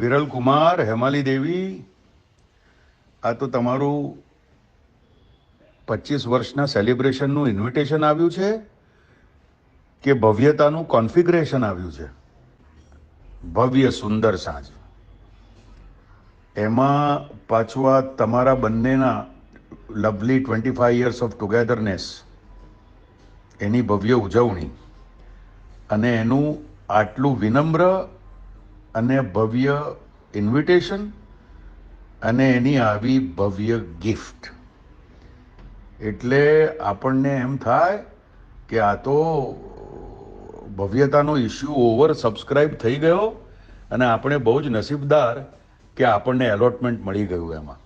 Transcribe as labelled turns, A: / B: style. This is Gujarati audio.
A: વિરલ કુમાર, હેમાલી દેવી, આ તો તમારું 25 વર્ષના સેલિબ્રેશનનું ઇન્વિટેશન આવ્યું છે કે ભવ્યતાનું કોન્ફિગરેશન આવ્યું છે? ભવ્ય સુંદર સાંજ, એમાં પાછું આ તમારા બંનેના લવલી 25 years ઓફ ટુગેધરનેસ, એની ભવ્ય ઉજવણી, અને એનું આટલું વિનમ્ર અને ભવ્ય ઇન્વિટેશન, અને એની આવી ભવ્ય ગિફ્ટ. એટલે આપણને એમ થાય કે આ તો ભવ્યતાનો ઇસ્યુ ઓવર સબસ્ક્રાઇબ થઈ ગયો અને આપણે બહુ જ નસીબદાર કે આપણને એલોટમેન્ટ મળી ગયું એમાં.